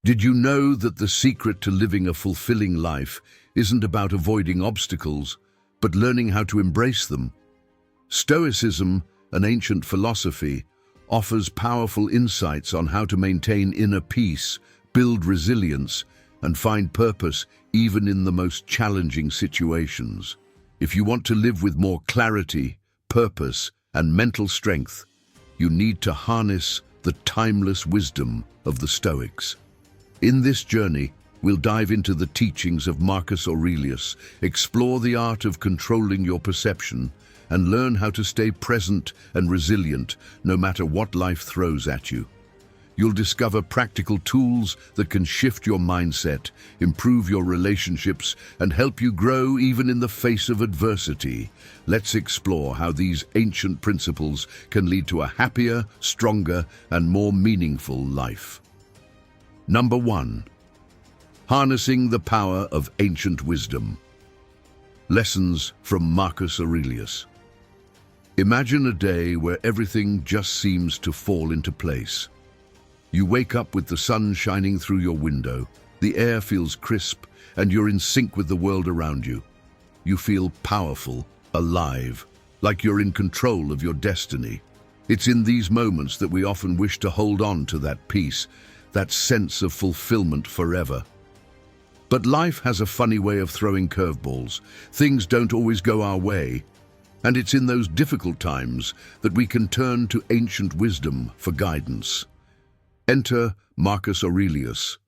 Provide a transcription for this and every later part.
Did you know that the secret to living a fulfilling life isn't about avoiding obstacles, but learning how to embrace them? Stoicism, an ancient philosophy, offers powerful insights on how to maintain inner peace, build resilience, and find purpose even in the most challenging situations. If you want to live with more clarity, purpose, and mental strength, you need to harness the timeless wisdom of the Stoics. In this journey, we'll dive into the teachings of Marcus Aurelius, explore the art of controlling your perception, and learn how to stay present and resilient no matter what life throws at you. You'll discover practical tools that can shift your mindset, improve your relationships, and help you grow even in the face of adversity. Let's explore how these ancient principles can lead to a happier, stronger, and more meaningful life. Number 1. Harnessing the power of ancient wisdom. Lessons from Marcus Aurelius. Imagine a day where everything just seems to fall into place. You wake up with the sun shining through your window, the air feels crisp, and you're in sync with the world around you. You feel powerful, alive, like you're in control of your destiny. It's in these moments that we often wish to hold on to that peace, that sense of fulfillment forever. But life has a funny way of throwing curveballs. Things don't always go our way, and it's in those difficult times that we can turn to ancient wisdom for guidance. Enter Marcus Aurelius,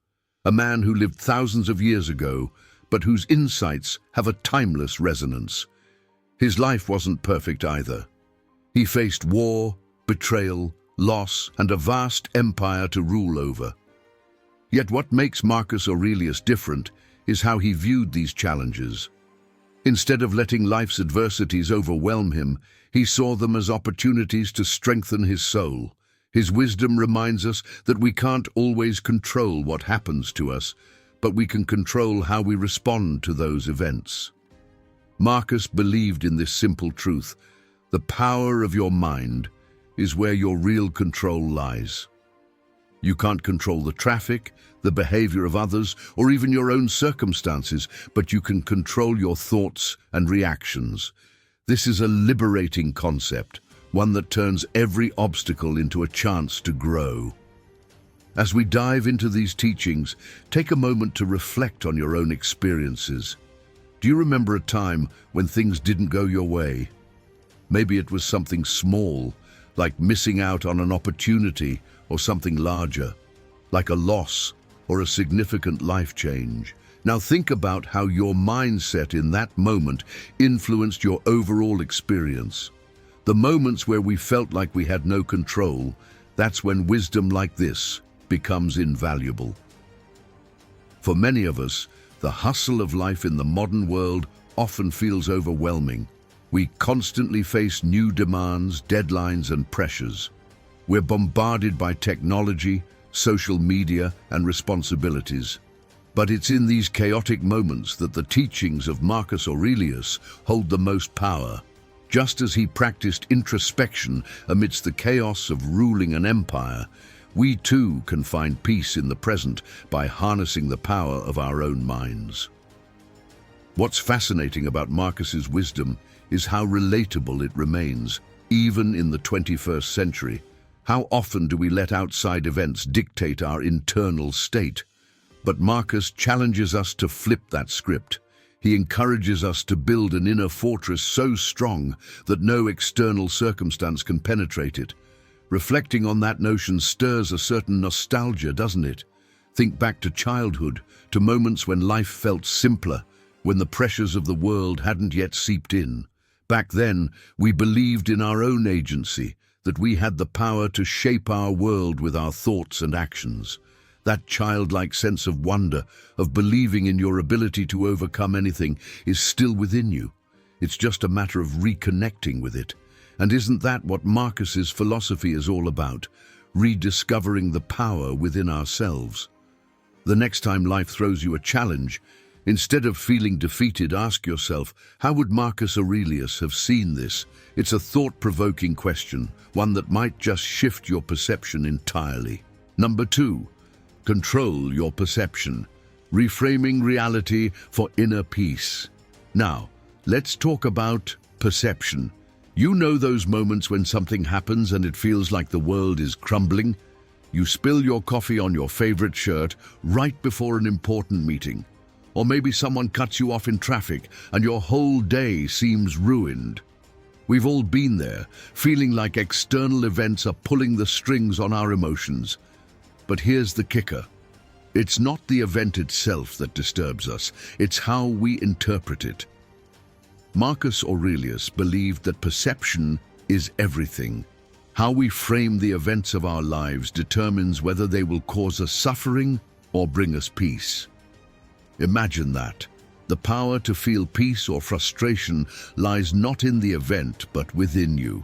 a man who lived thousands of years ago, but whose insights have a timeless resonance. His life wasn't perfect either. He faced war, betrayal, loss, and a vast empire to rule over. Yet what makes Marcus Aurelius different is how he viewed these challenges. Instead of letting life's adversities overwhelm him, he saw them as opportunities to strengthen his soul. His wisdom reminds us that we can't always control what happens to us, but we can control how we respond to those events. Marcus believed in this simple truth: the power of your mind is where your real control lies. You can't control the traffic, the behavior of others, or even your own circumstances, but you can control your thoughts and reactions. This is a liberating concept, one that turns every obstacle into a chance to grow. As we dive into these teachings, take a moment to reflect on your own experiences. Do you remember a time when things didn't go your way? Maybe it was something small, like missing out on an opportunity, or something larger, like a loss or a significant life change. Now think about how your mindset in that moment influenced your overall experience. The moments where we felt like we had no control, that's when wisdom like this becomes invaluable. For many of us, the hustle of life in the modern world often feels overwhelming. We constantly face new demands, deadlines, and pressures. We're bombarded by technology, social media, and responsibilities. But it's in these chaotic moments that the teachings of Marcus Aurelius hold the most power. Just as he practiced introspection amidst the chaos of ruling an empire, we too can find peace in the present by harnessing the power of our own minds. What's fascinating about Marcus's wisdom is how relatable it remains, even in the 21st century. How often do we let outside events dictate our internal state? But Marcus challenges us to flip that script. He encourages us to build an inner fortress so strong that no external circumstance can penetrate it. Reflecting on that notion stirs a certain nostalgia, doesn't it? Think back to childhood, to moments when life felt simpler, when the pressures of the world hadn't yet seeped in. Back then, we believed in our own agency, that we had the power to shape our world with our thoughts and actions. That childlike sense of wonder, of believing in your ability to overcome anything, is still within you. It's just a matter of reconnecting with it. And isn't that what Marcus's philosophy is all about? Rediscovering the power within ourselves. The next time life throws you a challenge, instead of feeling defeated, ask yourself, how would Marcus Aurelius have seen this? It's a thought-provoking question, one that might just shift your perception entirely. Number 2. Control your perception, reframing reality for inner peace. Now, let's talk about perception. You know those moments when something happens and it feels like the world is crumbling? You spill your coffee on your favorite shirt right before an important meeting. Or maybe someone cuts you off in traffic and your whole day seems ruined. We've all been there, feeling like external events are pulling the strings on our emotions. But here's the kicker. It's not the event itself that disturbs us, it's how we interpret it. Marcus Aurelius believed that perception is everything. How we frame the events of our lives determines whether they will cause us suffering or bring us peace. Imagine that. The power to feel peace or frustration lies not in the event, but within you.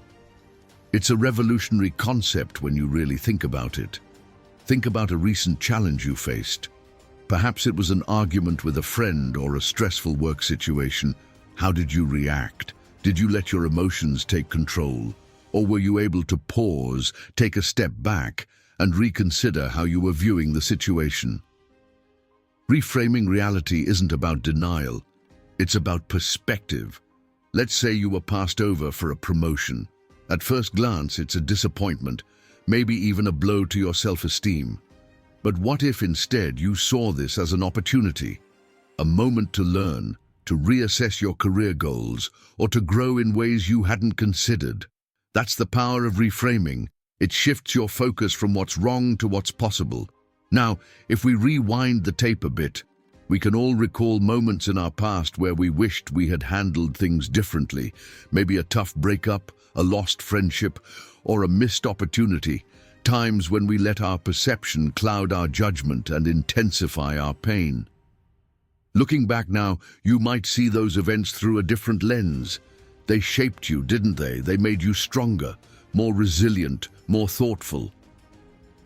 It's a revolutionary concept when you really think about it. Think about a recent challenge you faced. Perhaps it was an argument with a friend or a stressful work situation. How did you react? Did you let your emotions take control? Or were you able to pause, take a step back, and reconsider how you were viewing the situation? Reframing reality isn't about denial, it's about perspective. Let's say you were passed over for a promotion. At first glance, it's a disappointment, maybe even a blow to your self-esteem. But what if instead you saw this as an opportunity, a moment to learn, to reassess your career goals, or to grow in ways you hadn't considered? That's the power of reframing. It shifts your focus from what's wrong to what's possible. Now, if we rewind the tape a bit, we can all recall moments in our past where we wished we had handled things differently. Maybe a tough breakup, a lost friendship, or a missed opportunity. Times when we let our perception cloud our judgment and intensify our pain. Looking back now, you might see those events through a different lens. They shaped you, didn't they? They made you stronger, more resilient, more thoughtful.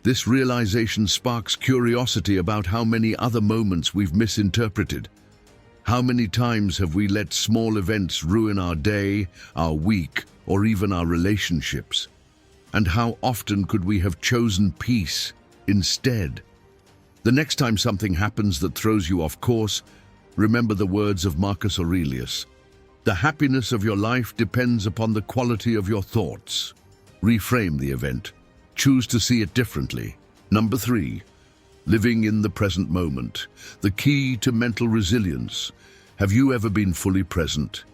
This realization sparks curiosity about how many other moments we've misinterpreted. How many times have we let small events ruin our day, our week, or even our relationships? And how often could we have chosen peace instead? The next time something happens that throws you off course, remember the words of Marcus Aurelius. The happiness of your life depends upon the quality of your thoughts. Reframe the event. Choose to see it differently. Number 3, living in the present moment. The key to mental resilience. Have you ever been fully present?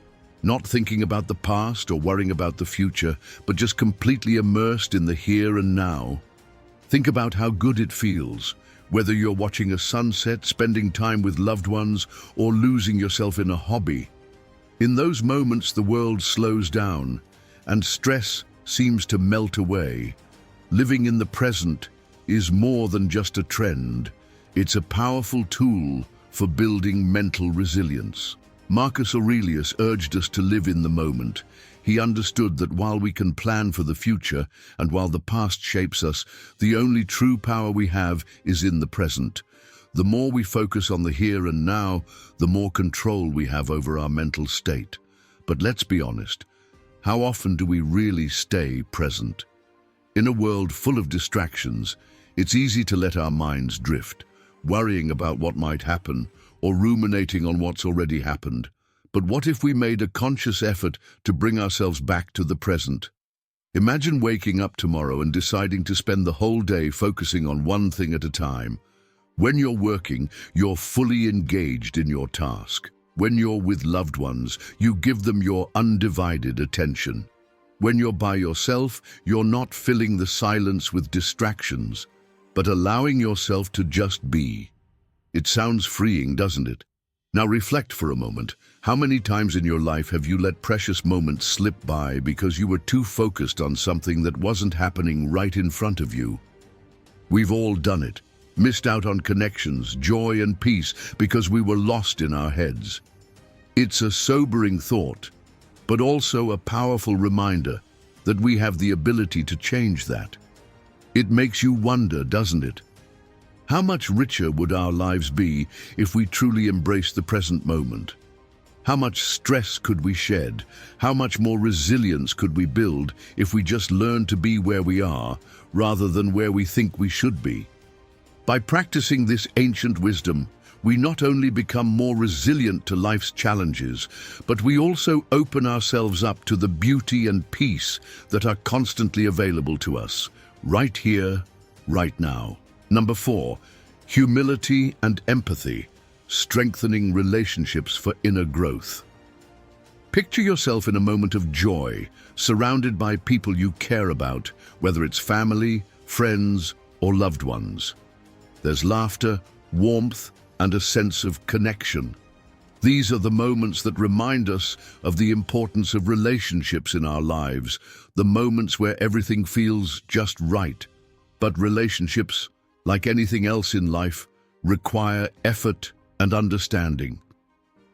Not thinking about the past or worrying about the future, but just completely immersed in the here and now. Think about how good it feels, whether you're watching a sunset, spending time with loved ones, or losing yourself in a hobby. In those moments, the world slows down, and stress seems to melt away. Living in the present is more than just a trend. It's a powerful tool for building mental resilience. Marcus Aurelius urged us to live in the moment. He understood that while we can plan for the future and while the past shapes us, the only true power we have is in the present. The more we focus on the here and now, the more control we have over our mental state. But let's be honest, how often do we really stay present? In a world full of distractions, it's easy to let our minds drift, worrying about what might happen or ruminating on what's already happened. But what if we made a conscious effort to bring ourselves back to the present? Imagine waking up tomorrow and deciding to spend the whole day focusing on one thing at a time. When you're working, you're fully engaged in your task. When you're with loved ones, you give them your undivided attention. When you're by yourself, you're not filling the silence with distractions, but allowing yourself to just be. It sounds freeing, doesn't it? Now reflect for a moment. How many times in your life have you let precious moments slip by because you were too focused on something that wasn't happening right in front of you? We've all done it. Missed out on connections, joy and peace because we were lost in our heads. It's a sobering thought, but also a powerful reminder that we have the ability to change that. It makes you wonder, doesn't it? How much richer would our lives be if we truly embraced the present moment? How much stress could we shed? How much more resilience could we build if we just learned to be where we are rather than where we think we should be? By practicing this ancient wisdom, we not only become more resilient to life's challenges, but we also open ourselves up to the beauty and peace that are constantly available to us, right here, right now. Number 4, humility and empathy, strengthening relationships for inner growth. Picture yourself in a moment of joy, surrounded by people you care about, whether it's family, friends, or loved ones. There's laughter, warmth, and a sense of connection. These are the moments that remind us of the importance of relationships in our lives, the moments where everything feels just right. But relationships, like anything else in life, require effort and understanding.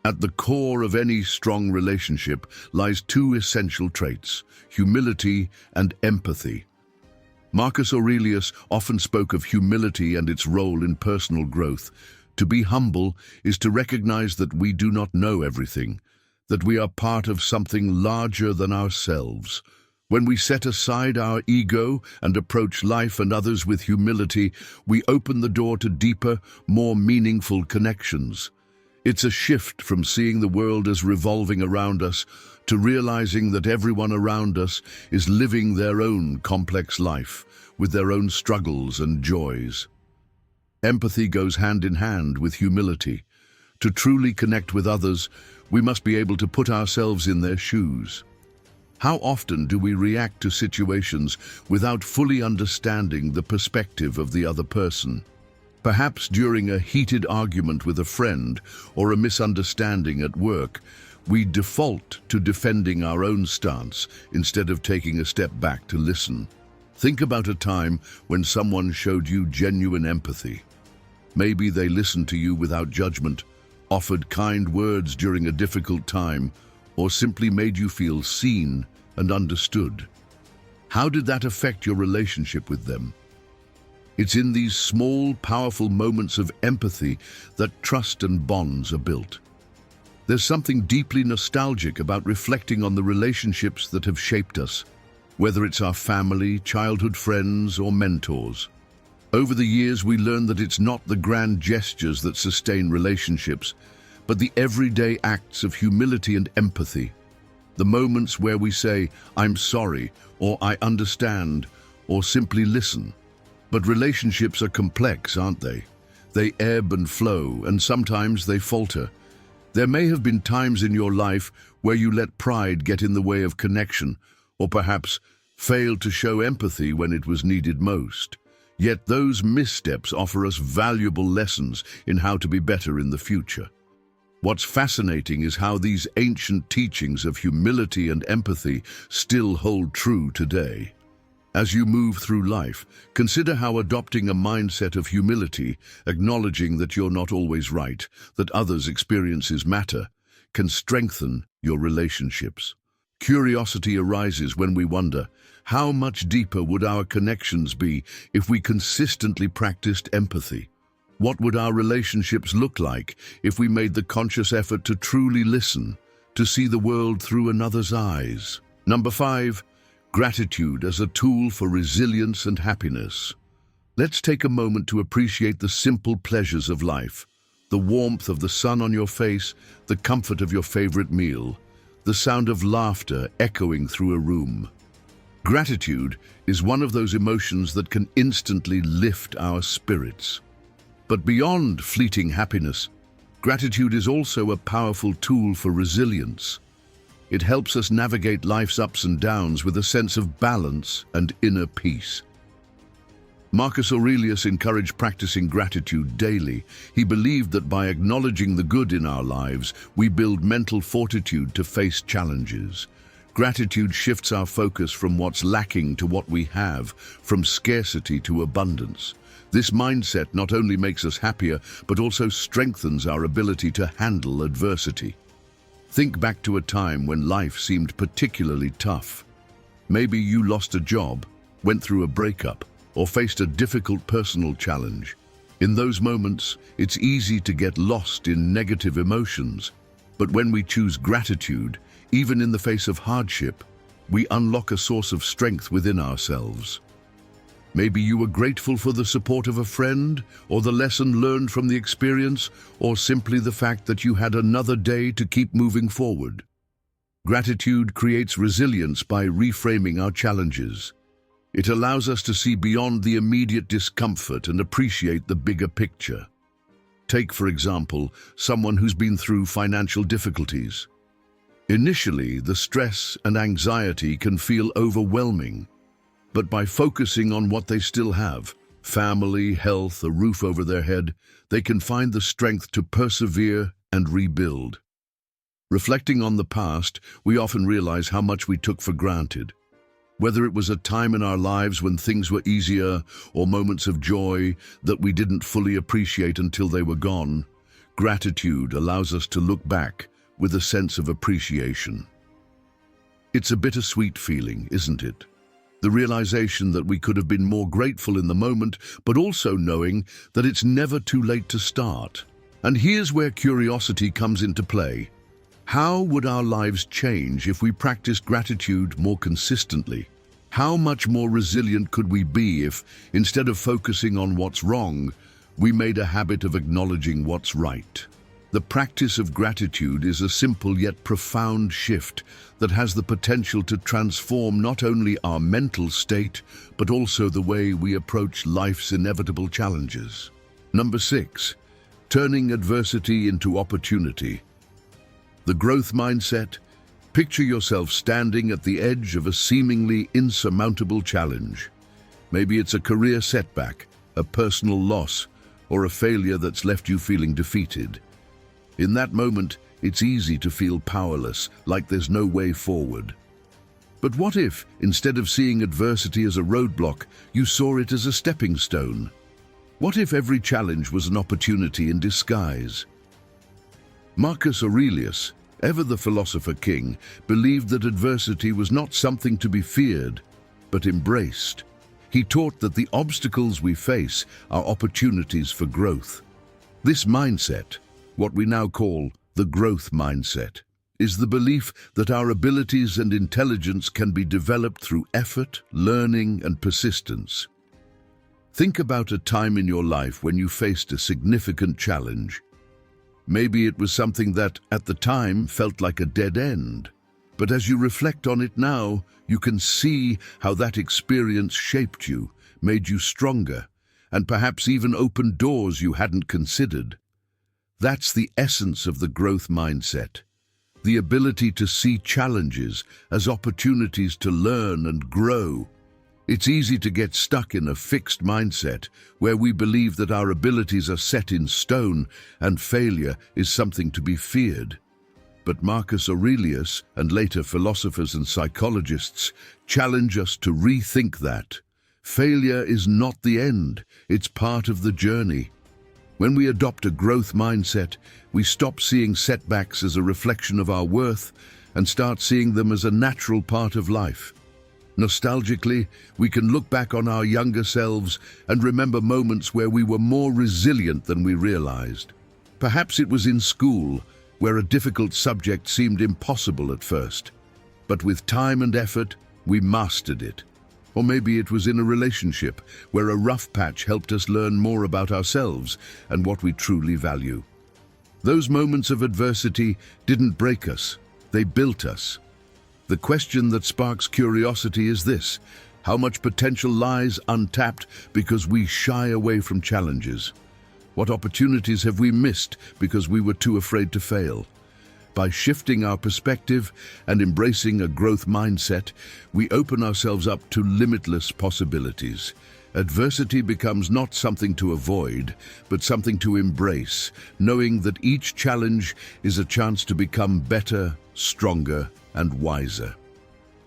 At the core of any strong relationship lies 2 essential traits: humility and empathy. Marcus Aurelius often spoke of humility and its role in personal growth. To be humble is to recognize that we do not know everything, that we are part of something larger than ourselves. When we set aside our ego and approach life and others with humility, we open the door to deeper, more meaningful connections. It's a shift from seeing the world as revolving around us to realizing that everyone around us is living their own complex life with their own struggles and joys. Empathy goes hand in hand with humility. To truly connect with others, we must be able to put ourselves in their shoes. How often do we react to situations without fully understanding the perspective of the other person? Perhaps during a heated argument with a friend or a misunderstanding at work, we default to defending our own stance instead of taking a step back to listen. Think about a time when someone showed you genuine empathy. Maybe they listened to you without judgment, offered kind words during a difficult time, or simply made you feel seen and understood. How did that affect your relationship with them? It's in these small, powerful moments of empathy that trust and bonds are built. There's something deeply nostalgic about reflecting on the relationships that have shaped us, whether it's our family, childhood friends, or mentors. Over the years, we learn that it's not the grand gestures that sustain relationships, but the everyday acts of humility and empathy. The moments where we say, "I'm sorry," or "I understand," or simply listen. But relationships are complex, aren't they? They ebb and flow, and sometimes they falter. There may have been times in your life where you let pride get in the way of connection, or perhaps failed to show empathy when it was needed most. Yet those missteps offer us valuable lessons in how to be better in the future. What's fascinating is how these ancient teachings of humility and empathy still hold true today. As you move through life, consider how adopting a mindset of humility, acknowledging that you're not always right, that others' experiences matter, can strengthen your relationships. Curiosity arises when we wonder, how much deeper would our connections be if we consistently practiced empathy? What would our relationships look like if we made the conscious effort to truly listen, to see the world through another's eyes? Number 5, gratitude as a tool for resilience and happiness. Let's take a moment to appreciate the simple pleasures of life. The warmth of the sun on your face, the comfort of your favorite meal, the sound of laughter echoing through a room. Gratitude is one of those emotions that can instantly lift our spirits. But beyond fleeting happiness, gratitude is also a powerful tool for resilience. It helps us navigate life's ups and downs with a sense of balance and inner peace. Marcus Aurelius encouraged practicing gratitude daily. He believed that by acknowledging the good in our lives, we build mental fortitude to face challenges. Gratitude shifts our focus from what's lacking to what we have, from scarcity to abundance. This mindset not only makes us happier, but also strengthens our ability to handle adversity. Think back to a time when life seemed particularly tough. Maybe you lost a job, went through a breakup, or faced a difficult personal challenge. In those moments, it's easy to get lost in negative emotions. But when we choose gratitude, even in the face of hardship, we unlock a source of strength within ourselves. Maybe you were grateful for the support of a friend, or the lesson learned from the experience, or simply the fact that you had another day to keep moving forward. Gratitude creates resilience by reframing our challenges. It allows us to see beyond the immediate discomfort and appreciate the bigger picture. Take, for example, someone who's been through financial difficulties. Initially, the stress and anxiety can feel overwhelming, but by focusing on what they still have, family, health, a roof over their head, they can find the strength to persevere and rebuild. Reflecting on the past, we often realize how much we took for granted. Whether it was a time in our lives when things were easier or moments of joy that we didn't fully appreciate until they were gone, gratitude allows us to look back with a sense of appreciation. It's a bittersweet feeling, isn't it? The realization that we could have been more grateful in the moment, but also knowing that it's never too late to start. And here's where curiosity comes into play. How would our lives change if we practiced gratitude more consistently? How much more resilient could we be if, instead of focusing on what's wrong, we made a habit of acknowledging what's right? The practice of gratitude is a simple yet profound shift that has the potential to transform not only our mental state, but also the way we approach life's inevitable challenges. Number 6, turning adversity into opportunity. The growth mindset. Picture yourself standing at the edge of a seemingly insurmountable challenge. Maybe it's a career setback, a personal loss, or a failure that's left you feeling defeated. In that moment, it's easy to feel powerless, like there's no way forward. But what if, instead of seeing adversity as a roadblock, you saw it as a stepping stone? What if every challenge was an opportunity in disguise? Marcus Aurelius, ever the philosopher king, believed that adversity was not something to be feared, but embraced. He taught that the obstacles we face are opportunities for growth. This mindset, what we now call the growth mindset, is the belief that our abilities and intelligence can be developed through effort, learning, and persistence. Think about a time in your life when you faced a significant challenge. Maybe it was something that, at the time, felt like a dead end. But as you reflect on it now, you can see how that experience shaped you, made you stronger, and perhaps even opened doors you hadn't considered. That's the essence of the growth mindset. The ability to see challenges as opportunities to learn and grow. It's easy to get stuck in a fixed mindset where we believe that our abilities are set in stone and failure is something to be feared. But Marcus Aurelius and later philosophers and psychologists challenge us to rethink that. Failure is not the end, it's part of the journey. When we adopt a growth mindset, we stop seeing setbacks as a reflection of our worth and start seeing them as a natural part of life. Nostalgically, we can look back on our younger selves and remember moments where we were more resilient than we realized. Perhaps it was in school, where a difficult subject seemed impossible at first. But with time and effort, we mastered it. Or maybe it was in a relationship, where a rough patch helped us learn more about ourselves and what we truly value. Those moments of adversity didn't break us, they built us. The question that sparks curiosity is this: how much potential lies untapped because we shy away from challenges? What opportunities have we missed because we were too afraid to fail? By shifting our perspective and embracing a growth mindset, we open ourselves up to limitless possibilities. Adversity becomes not something to avoid, but something to embrace, knowing that each challenge is a chance to become better, stronger, and wiser.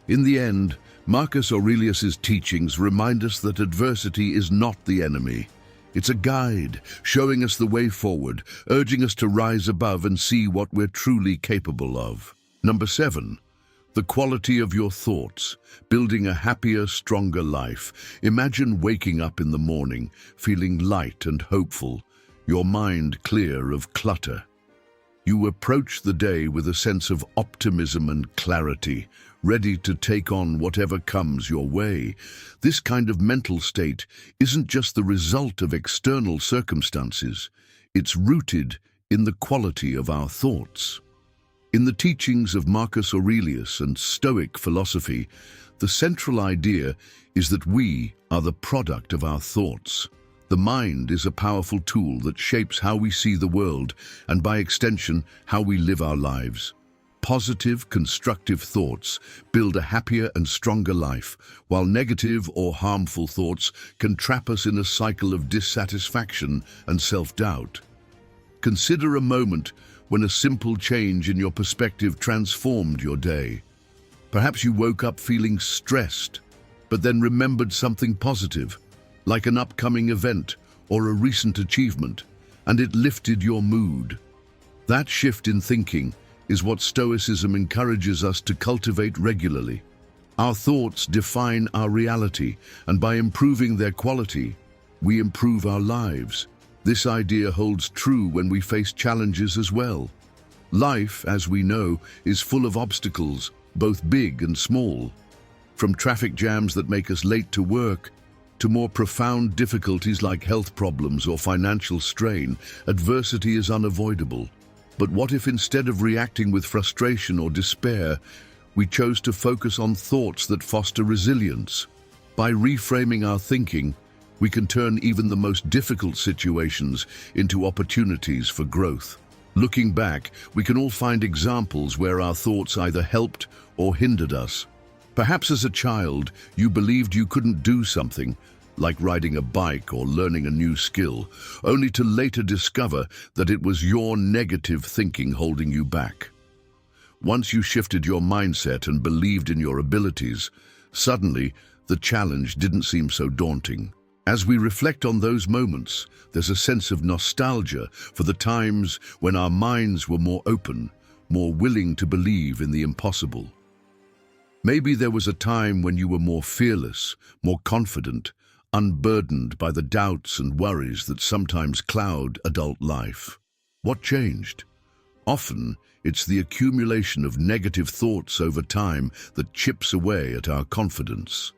In the end, Marcus Aurelius's teachings remind us that adversity is not the enemy. It's a guide, showing us the way forward, urging us to rise above and see what we're truly capable of. Number 7, the quality of your thoughts, building a happier, stronger life. Imagine waking up in the morning, feeling light and hopeful, your mind clear of clutter. You approach the day with a sense of optimism and clarity, ready to take on whatever comes your way. This kind of mental state isn't just the result of external circumstances. It's rooted in the quality of our thoughts. In the teachings of Marcus Aurelius and Stoic philosophy, the central idea is that we are the product of our thoughts. The mind is a powerful tool that shapes how we see the world and, by extension, how we live our lives. Positive, constructive thoughts build a happier and stronger life, while negative or harmful thoughts can trap us in a cycle of dissatisfaction and self-doubt. Consider a moment when a simple change in your perspective transformed your day. Perhaps you woke up feeling stressed, but then remembered something positive, like an upcoming event or a recent achievement, and it lifted your mood. That shift in thinking is what Stoicism encourages us to cultivate regularly. Our thoughts define our reality, and by improving their quality, we improve our lives. This idea holds true when we face challenges as well. Life, as we know, is full of obstacles, both big and small. From traffic jams that make us late to work, to more profound difficulties like health problems or financial strain, adversity is unavoidable. But what if, instead of reacting with frustration or despair, we chose to focus on thoughts that foster resilience? By reframing our thinking, we can turn even the most difficult situations into opportunities for growth. Looking back, we can all find examples where our thoughts either helped or hindered us. Perhaps as a child, you believed you couldn't do something, like riding a bike or learning a new skill, only to later discover that it was your negative thinking holding you back. Once you shifted your mindset and believed in your abilities, suddenly the challenge didn't seem so daunting. As we reflect on those moments, there's a sense of nostalgia for the times when our minds were more open, more willing to believe in the impossible. Maybe there was a time when you were more fearless, more confident, unburdened by the doubts and worries that sometimes cloud adult life. What changed? Often, it's the accumulation of negative thoughts over time that chips away at our confidence.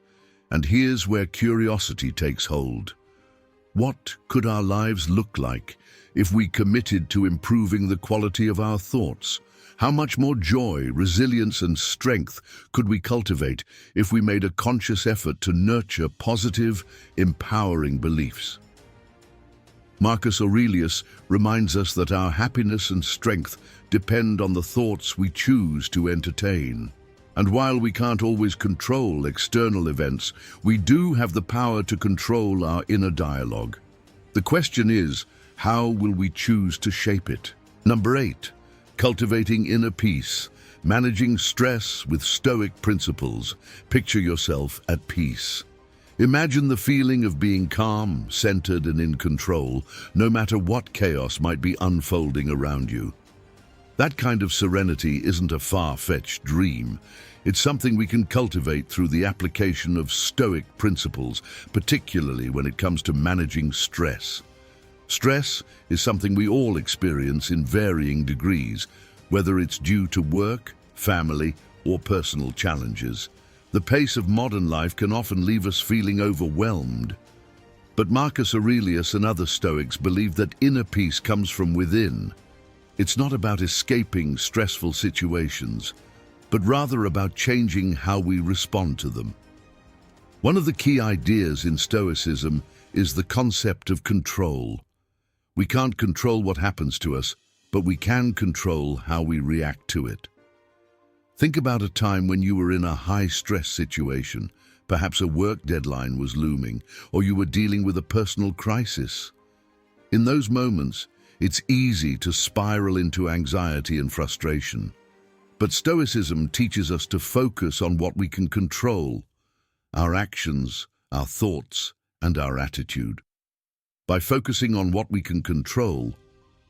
And here's where curiosity takes hold. What could our lives look like if we committed to improving the quality of our thoughts? How much more joy, resilience, and strength could we cultivate if we made a conscious effort to nurture positive, empowering beliefs? Marcus Aurelius reminds us that our happiness and strength depend on the thoughts we choose to entertain. And while we can't always control external events, we do have the power to control our inner dialogue. The question is, how will we choose to shape it? Number 8. Cultivating inner peace, managing stress with Stoic principles. Picture yourself at peace. Imagine the feeling of being calm, centered, and in control, no matter what chaos might be unfolding around you. That kind of serenity isn't a far-fetched dream. It's something we can cultivate through the application of Stoic principles, particularly when it comes to managing stress. Stress is something we all experience in varying degrees, whether it's due to work, family, or personal challenges. The pace of modern life can often leave us feeling overwhelmed. But Marcus Aurelius and other Stoics believe that inner peace comes from within. It's not about escaping stressful situations, but rather about changing how we respond to them. One of the key ideas in Stoicism is the concept of control. We can't control what happens to us, but we can control how we react to it. Think about a time when you were in a high-stress situation. Perhaps a work deadline was looming, or you were dealing with a personal crisis. In those moments, it's easy to spiral into anxiety and frustration. But Stoicism teaches us to focus on what we can control: our actions, our thoughts, and our attitude. By focusing on what we can control,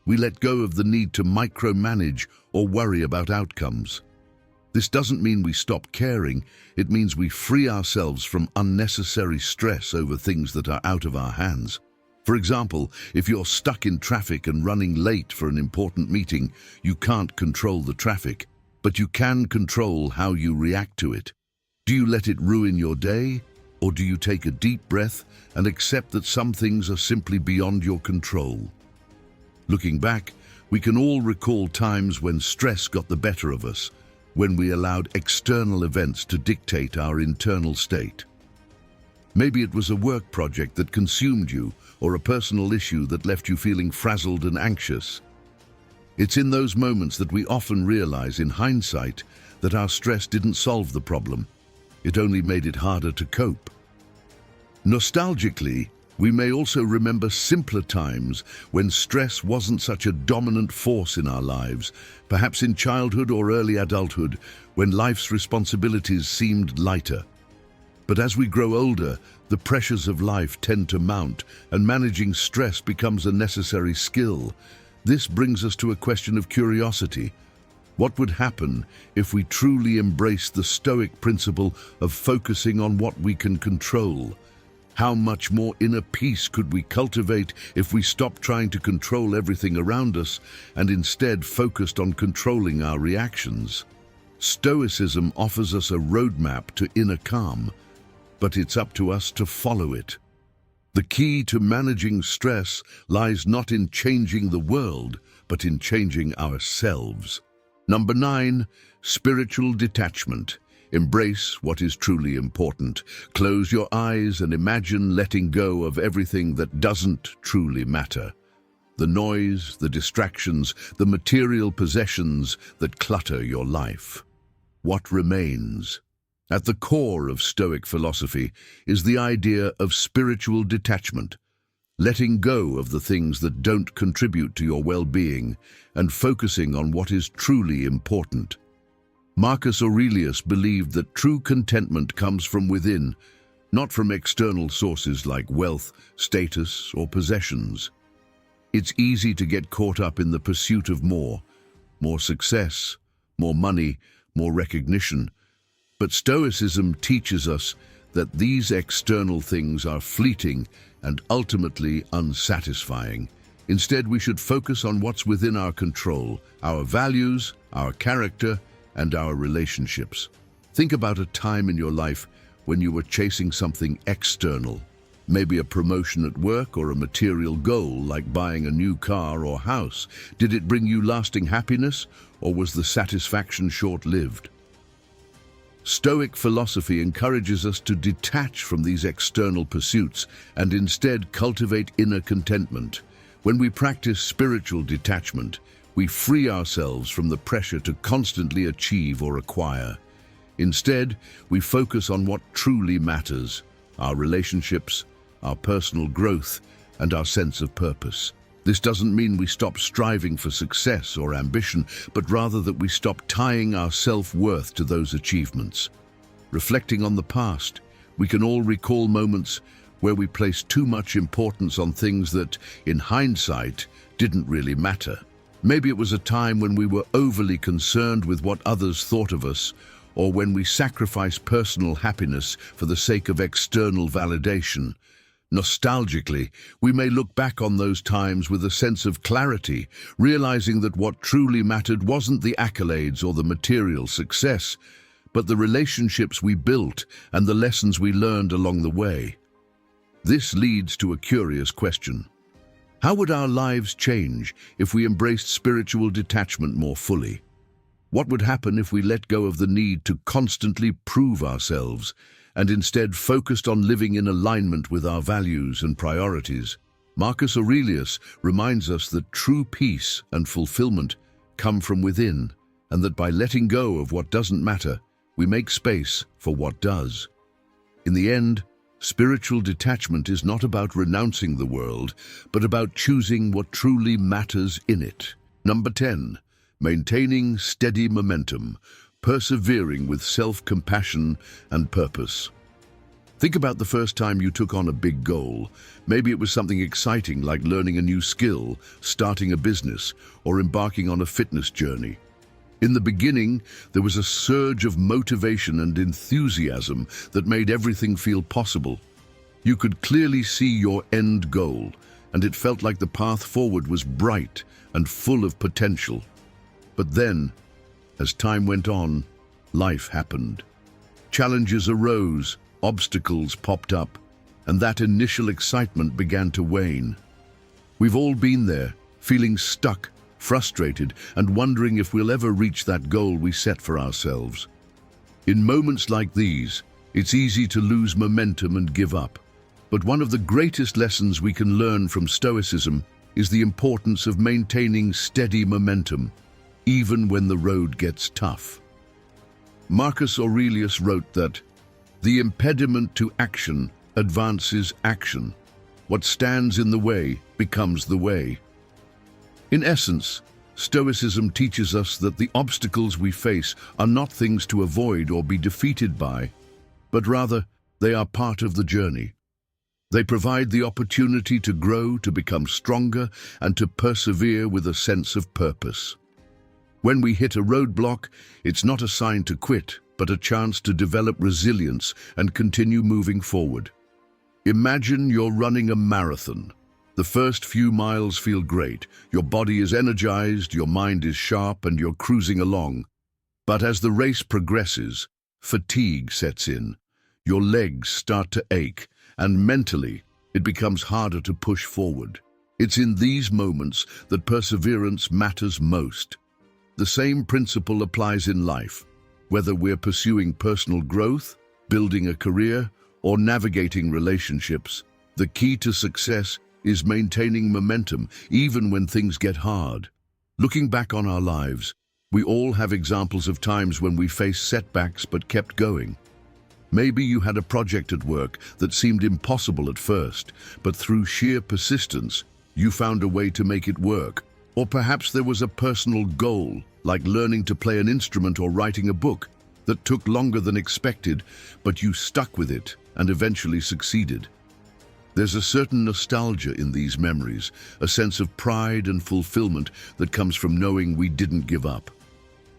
we let go of the need to micromanage or worry about outcomes. This doesn't mean we stop caring, it means we free ourselves from unnecessary stress over things that are out of our hands. For example, if you're stuck in traffic and running late for an important meeting, you can't control the traffic, but you can control how you react to it. Do you let it ruin your day, or do you take a deep breath and accept that some things are simply beyond your control? Looking back, we can all recall times when stress got the better of us, when we allowed external events to dictate our internal state. Maybe it was a work project that consumed you, or a personal issue that left you feeling frazzled and anxious. It's in those moments that we often realize, in hindsight, that our stress didn't solve the problem. It only made it harder to cope. Nostalgically, we may also remember simpler times when stress wasn't such a dominant force in our lives, perhaps in childhood or early adulthood, when life's responsibilities seemed lighter. But as we grow older, the pressures of life tend to mount, and managing stress becomes a necessary skill. This brings us to a question of curiosity. What would happen if we truly embraced the Stoic principle of focusing on what we can control? How much more inner peace could we cultivate if we stopped trying to control everything around us and instead focused on controlling our reactions? Stoicism offers us a roadmap to inner calm, but it's up to us to follow it. The key to managing stress lies not in changing the world, but in changing ourselves. Number 9, spiritual detachment. Embrace what is truly important. Close your eyes and imagine letting go of everything that doesn't truly matter. The noise, the distractions, the material possessions that clutter your life. What remains? At the core of Stoic philosophy is the idea of spiritual detachment, letting go of the things that don't contribute to your well-being and focusing on what is truly important. Marcus Aurelius believed that true contentment comes from within, not from external sources like wealth, status, or possessions. It's easy to get caught up in the pursuit of more success, more money, more recognition. But Stoicism teaches us that these external things are fleeting and ultimately unsatisfying. Instead, we should focus on what's within our control, our values, our character, and our relationships. Think about a time in your life when you were chasing something external, maybe a promotion at work or a material goal like buying a new car or house. Did it bring you lasting happiness, or was the satisfaction short-lived? Stoic philosophy encourages us to detach from these external pursuits and instead cultivate inner contentment. When we practice spiritual detachment, we free ourselves from the pressure to constantly achieve or acquire. Instead, we focus on what truly matters: our relationships, our personal growth, and our sense of purpose. This doesn't mean we stop striving for success or ambition, but rather that we stop tying our self-worth to those achievements. Reflecting on the past, we can all recall moments where we placed too much importance on things that, in hindsight, didn't really matter. Maybe it was a time when we were overly concerned with what others thought of us, or when we sacrificed personal happiness for the sake of external validation. Nostalgically, we may look back on those times with a sense of clarity, realizing that what truly mattered wasn't the accolades or the material success, but the relationships we built and the lessons we learned along the way. This leads to a curious question. How would our lives change if we embraced spiritual detachment more fully? What would happen if we let go of the need to constantly prove ourselves and instead focused on living in alignment with our values and priorities? Marcus Aurelius reminds us that true peace and fulfillment come from within, and that by letting go of what doesn't matter, we make space for what does. In the end, spiritual detachment is not about renouncing the world, but about choosing what truly matters in it. Number 10, maintaining steady momentum, persevering with self-compassion and purpose. Think about the first time you took on a big goal. Maybe it was something exciting like learning a new skill, starting a business, or embarking on a fitness journey. In the beginning, there was a surge of motivation and enthusiasm that made everything feel possible. You could clearly see your end goal, and it felt like the path forward was bright and full of potential. But then, as time went on, life happened. Challenges arose, obstacles popped up, and that initial excitement began to wane. We've all been there, feeling stuck, frustrated, and wondering if we'll ever reach that goal we set for ourselves. In moments like these, it's easy to lose momentum and give up. But one of the greatest lessons we can learn from Stoicism is the importance of maintaining steady momentum, even when the road gets tough. Marcus Aurelius wrote that, "The impediment to action advances action. What stands in the way becomes the way." In essence, Stoicism teaches us that the obstacles we face are not things to avoid or be defeated by, but rather they are part of the journey. They provide the opportunity to grow, to become stronger, and to persevere with a sense of purpose. When we hit a roadblock, it's not a sign to quit, but a chance to develop resilience and continue moving forward. Imagine you're running a marathon. The first few miles feel great. Your body is energized, your mind is sharp, and you're cruising along. But as the race progresses, fatigue sets in. Your legs start to ache, and mentally, it becomes harder to push forward. It's in these moments that perseverance matters most. The same principle applies in life. Whether we're pursuing personal growth, building a career, or navigating relationships, the key to success is maintaining momentum even when things get hard. Looking back on our lives, we all have examples of times when we faced setbacks but kept going. Maybe you had a project at work that seemed impossible at first, but through sheer persistence, you found a way to make it work. Or perhaps there was a personal goal, like learning to play an instrument or writing a book, that took longer than expected, but you stuck with it and eventually succeeded. There's a certain nostalgia in these memories, a sense of pride and fulfillment that comes from knowing we didn't give up.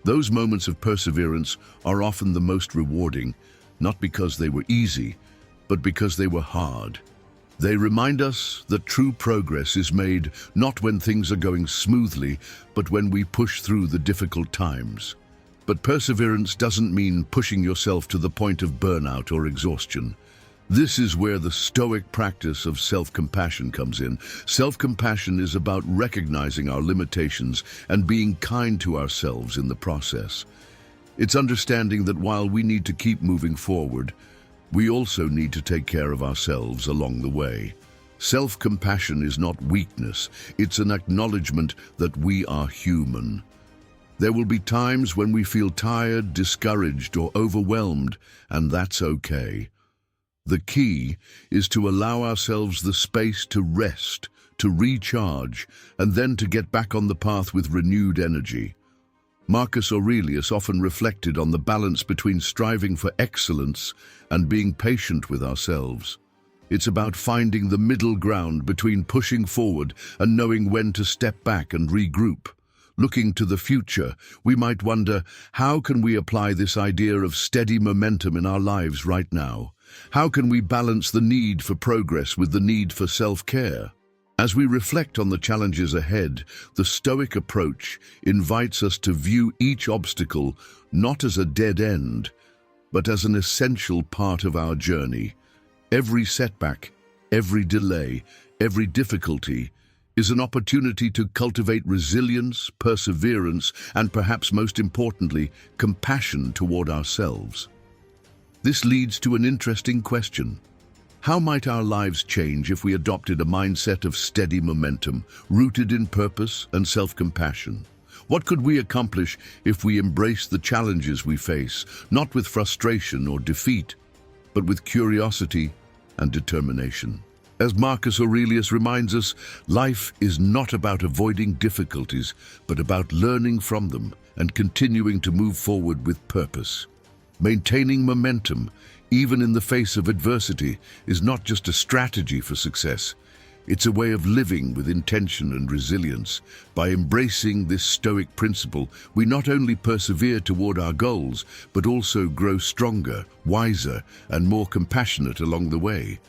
Those moments of perseverance are often the most rewarding, not because they were easy, but because they were hard. They remind us that true progress is made not when things are going smoothly, but when we push through the difficult times. But perseverance doesn't mean pushing yourself to the point of burnout or exhaustion. This is where the Stoic practice of self-compassion comes in. Self-compassion is about recognizing our limitations and being kind to ourselves in the process. It's understanding that while we need to keep moving forward, we also need to take care of ourselves along the way. Self-compassion is not weakness, it's an acknowledgement that we are human. There will be times when we feel tired, discouraged, or overwhelmed, and that's okay. The key is to allow ourselves the space to rest, to recharge, and then to get back on the path with renewed energy. Marcus Aurelius often reflected on the balance between striving for excellence and being patient with ourselves. It's about finding the middle ground between pushing forward and knowing when to step back and regroup. Looking to the future, we might wonder, how can we apply this idea of steady momentum in our lives right now? How can we balance the need for progress with the need for self-care? As we reflect on the challenges ahead, the Stoic approach invites us to view each obstacle not as a dead end, but as an essential part of our journey. Every setback, every delay, every difficulty is an opportunity to cultivate resilience, perseverance, and perhaps most importantly, compassion toward ourselves. This leads to an interesting question. How might our lives change if we adopted a mindset of steady momentum, rooted in purpose and self-compassion? What could we accomplish if we embrace the challenges we face, not with frustration or defeat, but with curiosity and determination? As Marcus Aurelius reminds us, life is not about avoiding difficulties, but about learning from them and continuing to move forward with purpose. Maintaining momentum, even in the face of adversity, is not just a strategy for success. It's a way of living with intention and resilience. By embracing this Stoic principle, we not only persevere toward our goals, but also grow stronger, wiser, and more compassionate along the way.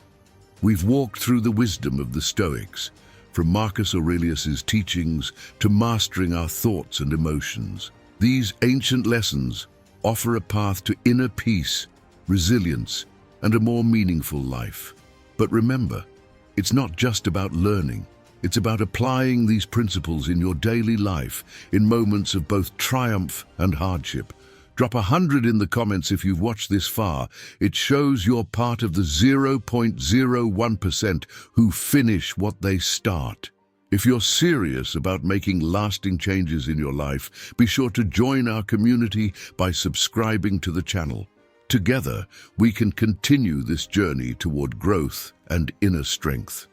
We've walked through the wisdom of the Stoics, from Marcus Aurelius's teachings to mastering our thoughts and emotions. These ancient lessons offer a path to inner peace, resilience, and a more meaningful life. But remember, it's not just about learning. It's about applying these principles in your daily life, in moments of both triumph and hardship. Drop 100 in the comments if you've watched this far. It shows you're part of the 0.01% who finish what they start. If you're serious about making lasting changes in your life, be sure to join our community by subscribing to the channel. Together, we can continue this journey toward growth and inner strength.